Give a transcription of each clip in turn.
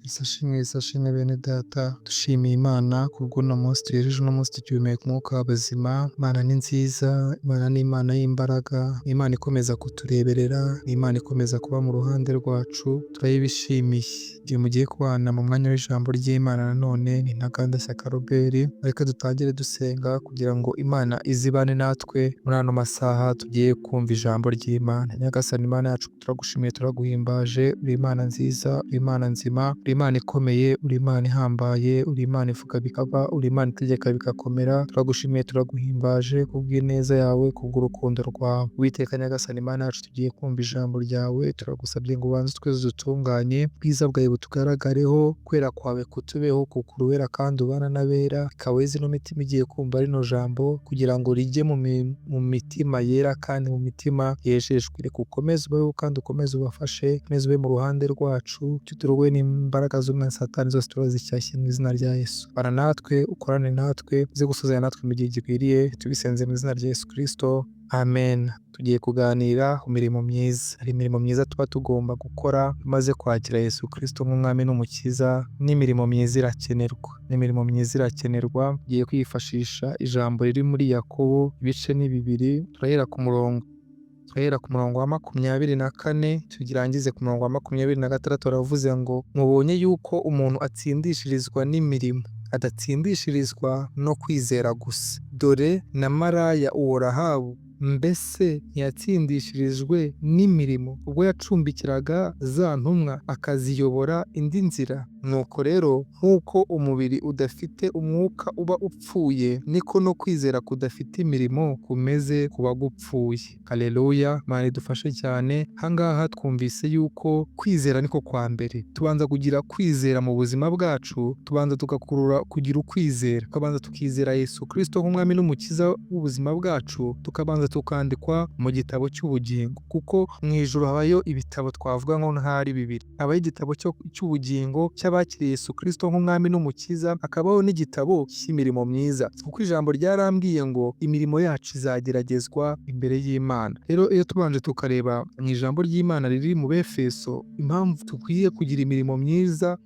Isashimwe bene data, dushimiye Imana kubw'uno munsi tugejeje uno munsi tugihumeka umwuka w'abazima. Imana ni nziza, Imana ni Imana y'imbaraga, ni Imana ikomeza kutureberera, ni Imana ikomeza kuba mu ruhande rwacu, turayibishimiye. Igihe mugiye kubana mu mwanya w'ijambo ry'Imana nanone ni Ntaganda Shyaka Robert, reka dutangire dusenga kugira ngo Imana izibane natwe muri ano masaha tugiye kumva ijambo ry'Imana. Nyagasani Imana yacu, turagushimiye turaguhimbaje, uri Imana nziza, uri Imana nzima, uri Imana ikomeye, uri Imana ihambaye, uri Imana ivuga bikaba, uri Imana itegeka bikakomera. Turagushimiye turaguhimbaje kubw'ineza yawe, kubw'urukundo rwawe. Uwiteka Nyagasani Imana yacu, tugiye kumva ijambo ryawe, turagusabye ngo ubanze twese dutunganye, ubwiza bwawe butugaragareho, kwera kwawe kutubeho, kuko uri uwera kandi ubana n'abera. Kaweze ino mitima igiye kumva rino jambo kugira ngo rijye mu mitima yera kandi mu mitima yejejwe. Reka ukomeze ubeho kandi ukomeze ubafashe, ukomeze ube mu ruhande rwacu, tuturowe n'imbaraga z'umwanzi Satani zose turazishyashye mu izina rya Yesu. Bana natwe, ukorane natwe, uze gusuzanya natwe mu gihe gikwiriye, tubisenze mu izina rya Yesu Kristo. Amen. Tugiye kuganira ku mirimo myiza. Hari imirimo myiza tuba tugomba gukora tumaze kwakira Yesu Kristo nk'umwami n'umukiza. N'imirimo myiza irakenerwa. N'imirimo myiza irakenerwa. Tugiye kwifashisha ijambo riri muri Yakobo ibice ni 2. Turahera ku murongo wa 24 tugirangize ku murongo wa 26. Baravuze ngo mubonye yuko umuntu atsindishirizwa n'imirimo, adatsindishirizwa no kwizera gusa. Dore na maraya uwo Rahabu mbese ntiyatsindishirijwe n'imirimo ubwo yacumbikiraga za ntumwa akaziyobora indi nzira? Nuko rero nk'uko umubiri udafite umwuka uba upfuye, niko no kwizera kudafite imirimo kumeze kuba gupfuye. Haleluya, Imana idufashe cyane. Hangaha twumvise yuko kwizera niko kwa mbere. Tubanza kugira kwizera mu buzima bwacu, tubanza tugakurura kugira ukwizera, tukabanza tukizera Yesu Kristo nk'umwami n'umukiza w'ubuzima bwacu, tukabanza tukandikwa mu gitabo cy'ubugingo, kuko mu ijuru habayo ibitabo twavuga nko ntari 2. Habayo igitabo cy'ubugingo cy'abakiriye Yesu Kristo nk'umwami n'umukiza, hakabaho n'igitabo cy'imirimo myiza, kuko ijambo ryarambwiye ngo imirimo yacu izageragezwa imbere y'Imana. Rero iyo tubanje tukareba mu ijambo ry'Imana riri mu Befeso, impamvu dukwiye kugira imirimo myiza,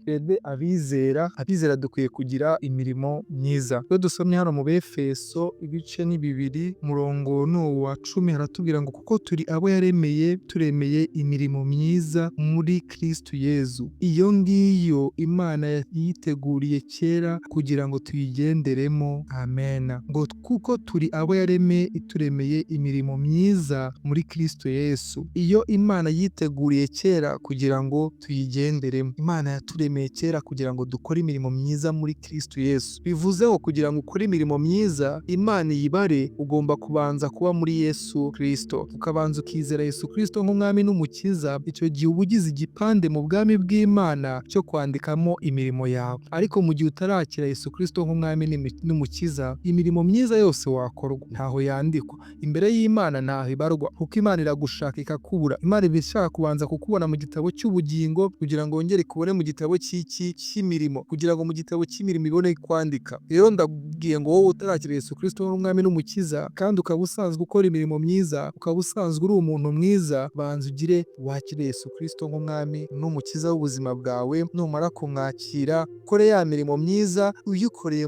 abizera dukwiye kugira imirimo myiza. Iyo dusomye hano mu Befeso ibice ni 2 murongo wa 10, haratubwira ngo kuko turi abo yaremeye, turemeye imirimo myiza muri Kristo Yesu. Iyo ngiyo Imana yiteguriye kera kugira ngo tuyigenderemo. Amen. Ngo kuko turi abo yaremeye, ituremeye imirimo myiza muri Kristo Yesu. Iyo Imana yiteguriye kera kugira ngo tuyigenderemo. Imana yaturemeye kera kugira ngo dukore imirimo myiza muri Kristo Yesu. Bivuze ngo kugira ngo ukore imirimo myiza Imana yibare, ugomba kubanza kuba muri Yesu Kristo, ukabanza ukizera Yesu Kristo nk'umwami n'umukiza. Icyo gihe uba ugize igipande mu bwami bw'Imana cyo kwandikamo imirimo yawe. Ariko mu gihe utarakira Yesu Kristo nk'umwami n'umukiza, imirimo myiza yose wakorwa ntaho yandikwa imbere y'Imana, ntaho ibarwa, kuko Imana iragushaka ikakubura. Imana ibishaka kubanza kukubona mu gitabo cy'ubugingo kugira ngo wongere kubone mu gitabo cy'imirimo, kugira ngo mu gitabo cy'imirimo ibone kwandika. Rero ndabwiye ngo wowe utarakira Yesu Kristo nk'umwami n'umukiza kandi ukaba usanzwe ukora imirimo myiza, ukaba usanzwe uri umuntu mwiza, banza ugire wakire Yesu Kristo nk'umwami n'umukiza w'ubuzima bwawe. Numara kumwakira, ukore ya mirimo myiza, uyikoreye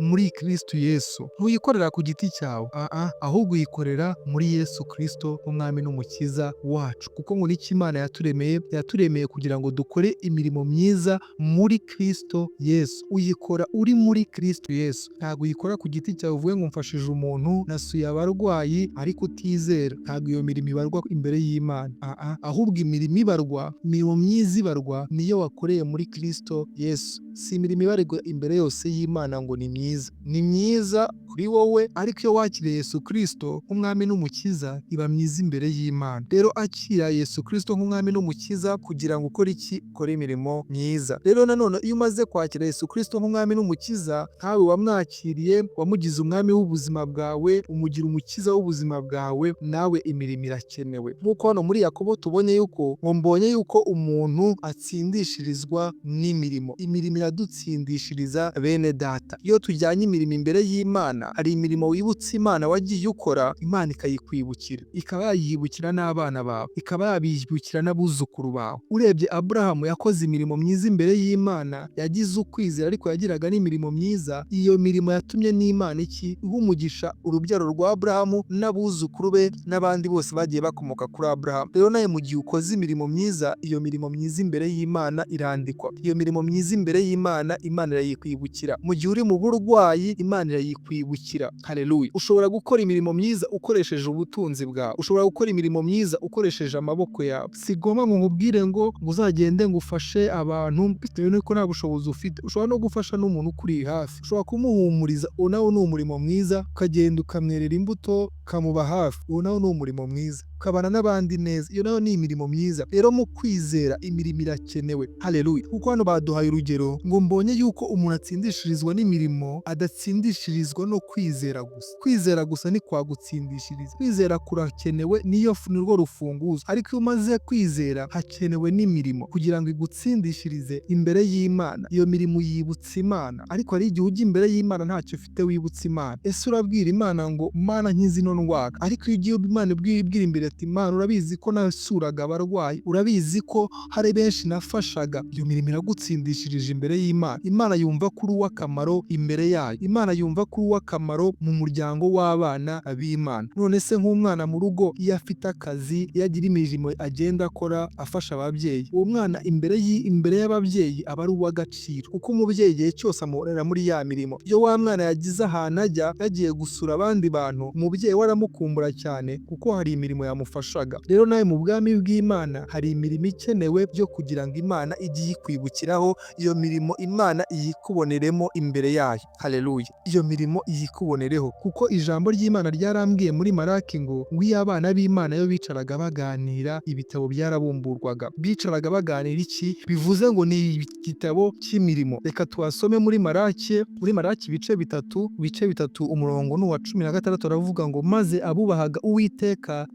muri Kristo Yesu. Ntuyikorera ku giti cyawe, ahubwo uyikorera muri Yesu Kristo nk'umwami n'umukiza wacu, kuko ngo n'icyo Imana yaturemeye kugira ngo dukore imirimo myiza muri Kristo Yesu. Uyikora uri muri Kristo Yesu, ntabwo uyikora ku giti cyawe uvuge ngo mfashije umuntu, nasuye abarwayi, ariko utizera. Ntabwo iyo mirimo ibarwa imbere y'Imana. Ahubwo imirimo myiza ibarwa niyo wakoreye muri Kristo Yesu. Si imirimo ibarirwa imbere yose y'Imana ngo ni myiza. Ni myiza kuri wowe, ariko iyo wakiriye Yesu Kristo nk'umwami n'umukiza, iba myiza imbere y'Imana. Rero akira Yesu Kristo nk'umwami n'umukiza kugira ngo ukore iki? Ukore imirimo myiza. Rero nanone iyo umaze kwakira Yesu Kristo nk'umwami n'umukiza, nkawe wamwakiriye, wamugize umwami w'ubuzima bwawe, umugira umukiza w'ubuzima bwawe, nawe imirimo irakenewe. Nk'uko hano muri Yakobo tubonye yuko mbonye yuko umuntu atsindishirizwa n'imirimo. Imirimo iradutsindishiriza bene data. Iyo tujyanye imirimo imbere y'Imana, hari imirimo wibutsa Imana wagiye ukora, Imana ikayikwibukira, ikaba yayibukira n'abana bawe, ikaba yabibukira n'abuzukuru bawe. Urebye Aburahamu yakoze imirimo myiza imbere y'Imana, yagize ukwizera ariko yagiraga n'imirimo myiza. Iyo mirimo yatumye n'Imana iha umugisha urubyaro rwa Aburahamu n'abuzukuru be n'abandi bose bagiye bakomoka kuri Aburahamu. Rero nawe mu gihe ukoze imirimo myiza, iyo mirimo myiza imbere y'Imana irandikwa. Iyo mirimo myiza imbere y'Imana, Imana irayikwibukira. Mu gihe uri mu burwayi, Imana irayikwibukira. Haleluya. Ushobora gukora imirimo myiza ukoresheje ubutunzi bwawe, ushobora gukora imirimo myiza ukoresheje amaboko yawe. Si ngombwa ngo nkubwire ngo uzagende ngo ufashe abantu bitewe n'uko nta bushobozi ufite. Ushobora no gufasha n'umuntu ukuri hafi, ushobora kumuhumuriza, uwo nawo ni umurimo mwiza. Ukagenda ukamwerera imbuto ukamuba hafi, uwo nawo ni umurimo mwiza. Ukabana n'abandi neza, iyo nayo ni imirimo myiza. Rero mu kwizera imirimo irakenewe. Haleluya. Kuko hano baduhaye urugero ngo mbonye yuko umuntu atsindishirizwa n'imirimo, adatsindishirizwa no kwizera gusa. Kwizera gusa ni kwagutsindishiriza. Kwizera kurakenewe, nirwo rufunguzo. Ariko iyo umaze kwizera, hakenewe n'imirimo kugira ngo igutsindishirize imbere y'Imana. Iyo mirimo yibutsa Imana, ariko hari igihe ujya imbere y'Imana ntacyo ufite wibutsa Imana. Ese urabwira Imana ngo Mana nkizi no ndwara, ariko iyo ugiye Imana ibwira imbere ati Imana urabizi ko nasuraga abarwayi, urabizi ko hari benshi nafashaga, iyo mirimo iragutsindishirije imbere y'Imana. Imana yumva ko uri uw'akamaro imbere yayo. Imana yumva ko uri uw'akamaro mu muryango w'abana b'Imana. None se nk'umwana mu rugo, iyo afite akazi, iyo agira imirimo agenda akora afasha ababyeyi, uwo mwana imbere y'ababyeyi aba ari uw'agaciro, kuko umubyeyi igihe cyose amurera muri ya mirimo. Iyo wa mwana yagize ahantu ajya yagiye gusura abandi bantu, umubyeyi we aramukumbura cyane kuko hari imirimo yamufashaga. Rero nawe mu bwami bw'Imana hari imirimo ikenewe byo kugira ngo Imana ijye iyikwibukiraho. Iyo mirimo Imana iyikuboneremo imbere yayo. Haleluya. Iyo mirimo iyikubonereho, kuko ijambo ry'Imana ryarambwiye muri Maraki ngo iyo abana b'Imana yo bicaraga baganira, ibitabo byarabumburwaga. Bicaraga baganira iki? Bivuze ngo ni igitabo cy'imirimo. Reka tuhasome muri Maraki ibice bitatu umurongo n'uwa 16 aravuga ngo maze abubahaga Uwiteka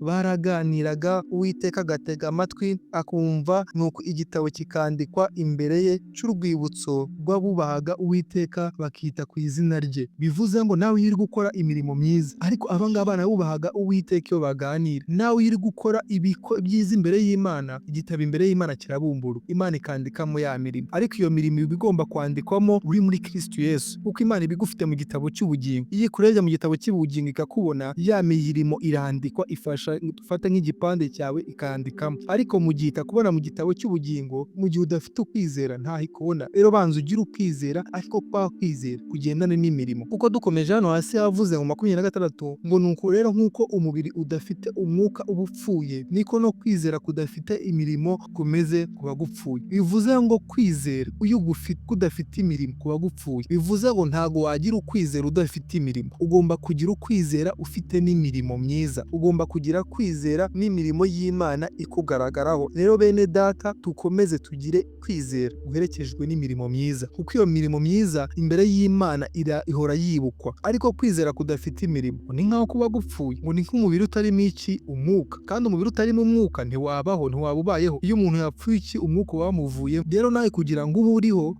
baraganiraga, Uwiteka agatega amatwi akumva, nuko igitabo kikandikwa imbere ye cy'urwibutso rw'abubahaga Uwiteka bakita ku izina rye. Bivuze ngo nawe uri gukora imirimo myiza, ariko abana bubahaga Uwiteka iyo baganira, nawe uri gukora ibyiza imbere y'Imana, igitabo imbere y'Imana kirabumburwa, Imana ikandikamo ya mirimo. Ariko iyo mirimo iba igomba kwandikwamo uri muri Kristo Yesu, kuko Imana ibigufite mu gitabo cy'ubugingo. Iyo ikurebye mu gitabo cy'ubugingo ikakubona, ya mirimo irandikwa, ifata nk'igipande cyawe ikandikamo. Ariko mu gihe itakubona mu gitabo cy'ubugingo, mu gihe udafite ukwizera ntaho ikubona. Rero banza ugire ukwizera, ariko kwa kwizera kugendane n'imirimo. Kuko dukomeje hano hasi havuze mu 26 ngo nuko rero nk'uko umubiri udafite umwuka uba upfuye, niko no kwizera kudafite imirimo kumeze kuba gupfuye. Bivuze ngo kwizera uyu gufite kudafite imirimo kuba gupfuye. Bivuze ngo ntago wagira ukwizera udafite imirimo. Ugomba kugira ukwizera ufite n'imirimo myiza. Ugomba kugira kwizera n'imirimo y'Imana ikugaragaraho. Rero bene data, tukomeze tugire kwizera guherekejwe n'imirimo myiza, kuko iyo mirimo myiza imbere y'Imana ihora yibukwa. Ariko kwizera kudafite imirimo ni nkaho kuba gupfuye, ngo ni nk'umubiri utarimo iki? Umwuka. Kandi umubiri utarimo umwuka ntiwaba ubayeho. Iyo umuntu yapfuye iki? Umwuka wamuvuye. Rero nawe kugira ngo ube uriho,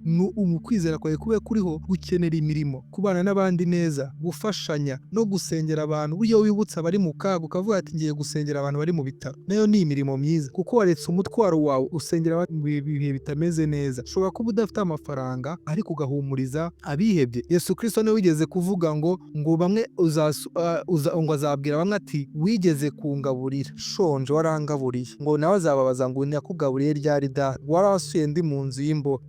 kwizera kwawe kube kuriho, gukenera imirimo, kubana n'abandi neza, gufashanya no gusengera abantu. Buryo wibutsa abari mu kaga ukavuga ati ngiye gusengera abantu bari mu bitaro, nayo ni imirimo myiza, kuko waretse umutwaro wawe usengera mu bihe bitameze neza. Ushobora kuba udafite amafaranga, ariko ugahumuriza abihebye. Yesu Kristo niwe wigeze kuvuga ngo bamwe ngo azabwira bamwe ati wigeze kungaburira, shonje warangaburiye, ngo nawe azababaza ngo nakugaburiye ryari da, warasuye ndi mu nzu y'imbohe,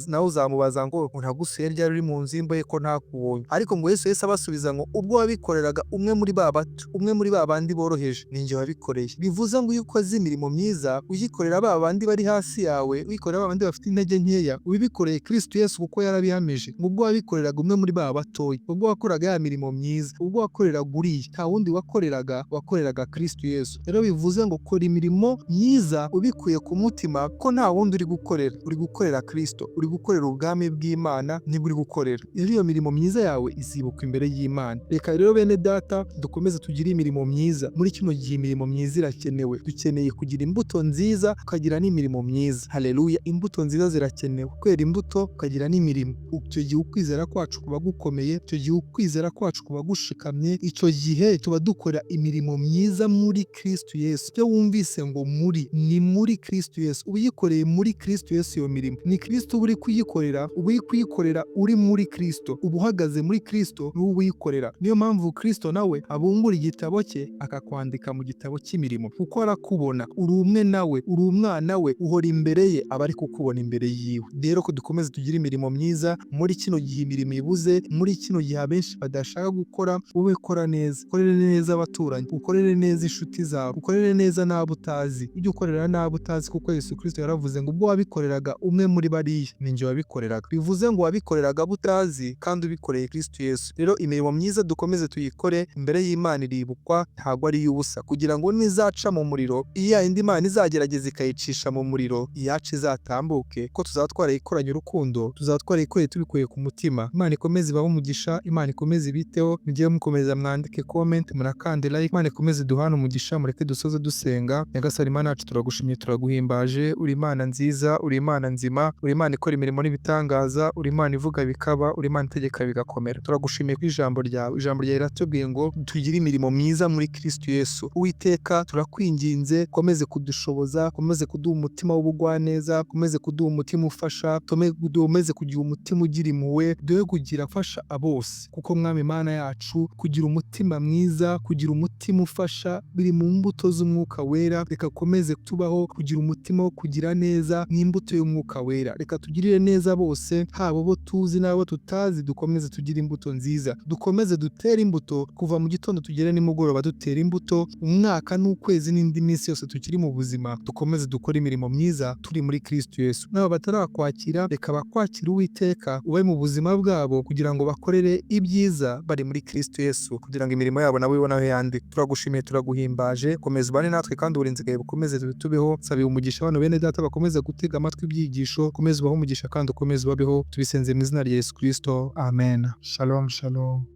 nawe uzamubaza ngo nagusuye ryari uri mu nzu y'imbohe ko ntakubonye. Ariko ngo Yesu abasubiza ngo ubwo wabikoreraga umwe muri ba bandi boroheje, ninjye wabikoreye. Bivuze ngo iyo ukoze imirimo myiza uyikorera ba bandi bari hasi yawe, uyikorera ba bandi bafite intege nkeya, ubikoreye Kristo Yesu kuko yarabihamije. Ubwo wabikoreraga umwe muri ba batoya, ubwo wakoraga ya mirimo myiza, ubwo wakoreraga uriya, nta wundi wakoreraga Kristo Yesu. Rero bivuze ngo kora imirimo myiza ubikuye ku mutima ko nta wundi uri gukorera Kristo, uri gukorera ubwami bw'Imana nibwo uri gukorera. Rero iyo mirimo myiza yawe izibukwa imbere y'Imana. Reka rero bene data dukomeze tugire imirimo myiza. Muri kino gihe imirimo myiza irakenewe. Dukeneye kugira imbuto nziza ukagira n'imirimo myiza. Haleluya, imbuto nziza zirakenewe. Kwera imbuto ukagira n'imirimo. Icyo gihe ukwizera kwacu kuba gukomeye, icyo gihe ukwizera kwacu kuba gushikamye, icyo gihe tuba dukora imirimo myiza muri Kristo Yesu. Ibyo wumvise ngo ni muri Kristo Yesu, uyikoreye muri Kristo Yesu. Iyo mirimo ni Kristo uri kuyikorera, kuyikorera uri muri Kristo, uba uhagaze muri Kristo n'ubu uyikorera. Niyo mpamvu Kristo nawe abumbura igitabo cye akakwandika mu gitabo cy'imirimo, kuko arakubona, uri umwe nawe, uri umwana we, uhora imbere ye, aba ari kukubona imbere yiwe. Rero ko dukomeze tugire imirimo myiza muri kino gihe imirimo ibuze, muri kino gihe abenshi badashaka gukora. Wowe kora neza, ukorere neza abaturanyi, ukorere neza inshuti zawe, ukorere neza n'abo utazi. Ujye ukorera n'abo utazi, kuko Yesu Kristo yaravuze ngo ubwo wabikoreraga umwe muri bariya ni njye wabikoreraga. Bivuze ngo wabikoreraga abo utazi kandi ubikoreye Kristo Yesu. Rero imirimo myiza dukomeze tuyikore, imbere y'Imana iribukwa, ntabwo ari iy'ubusa, kugira ngo nizaca mu muriro, iya indi Imana izagerageza ikayicisha mu muriro, iyacu izatambuke, ko tuzaba twarayikoranye urukundo, tuzaba twarayikoreye tubikuye ku mutima. Imana ikomeze ibahe umugisha, Imana ikomeze ibiteho. Mugiye mukomeza mwandike comment, murakande like. Imana ikomeze duhane umugisha. Mureke dusoze dusenga. Nyagasani Imana yacu turagushimye, turaguhimbaje. Uri Imana nziza, uri Imana nzima, uri Imana ikora imirimo n'ibitangaza, uri Imana ivuga bikaba, uri Imana itegeka bigakomera. Turagushimiye ku ijambo ryawe. Ijambo ryawe riratubwiye ngo tugire imirimo myiza muri Kristo Yesu. Uwiteka turakwinginze, komeze kudushoboza, komeze kuduha umutima w'ubugwaneza, komeze kuduha umutima ufasha, komeze kugira umutima ugira impuhwe, duhe kugira fasha abose, kuko Mwami Imana yacu kugira umutima mwiza, kugira umutima ufasha biri mu mbuto z'Umwuka Wera. Reka komeze tubaho kugira umutima wo kugira neza n'imbuto y'Umwuka Wera. Reka tugirire neza bose, haba abo tuzi n'abo tutazi. Dukomeze tugire imbuto nziza, dukomeze dutere imbuto kuva mu gitondo tugere nimugoroba, dutera imbuto umwaka n'ukwezi n'indi minsi yose tukiri mu buzima. Dukomeze dukora imirimo myiza turi muri Kristo Yesu. N'abo batarakwakira, reka bakwakire Uwiteka, ube mu buzima bwabo, kugira ngo bakorere ibyiza bari muri Kristo Yesu, kugira ngo imirimo yabo nawe ibonaho yandika. Turagushimiye, turaguhimbaje. Komeza ubane natwe kandi uburinzi bwawe bukomeze tubeho. Sabiye umugisha abantu bene data bakomeze gutega amatwi ibyigisho, komeza ubahe umugisha kandi ukomeze ubabeho. Tubisenze mu izina rya Yesu Kristo, amen. Shalom, shalom.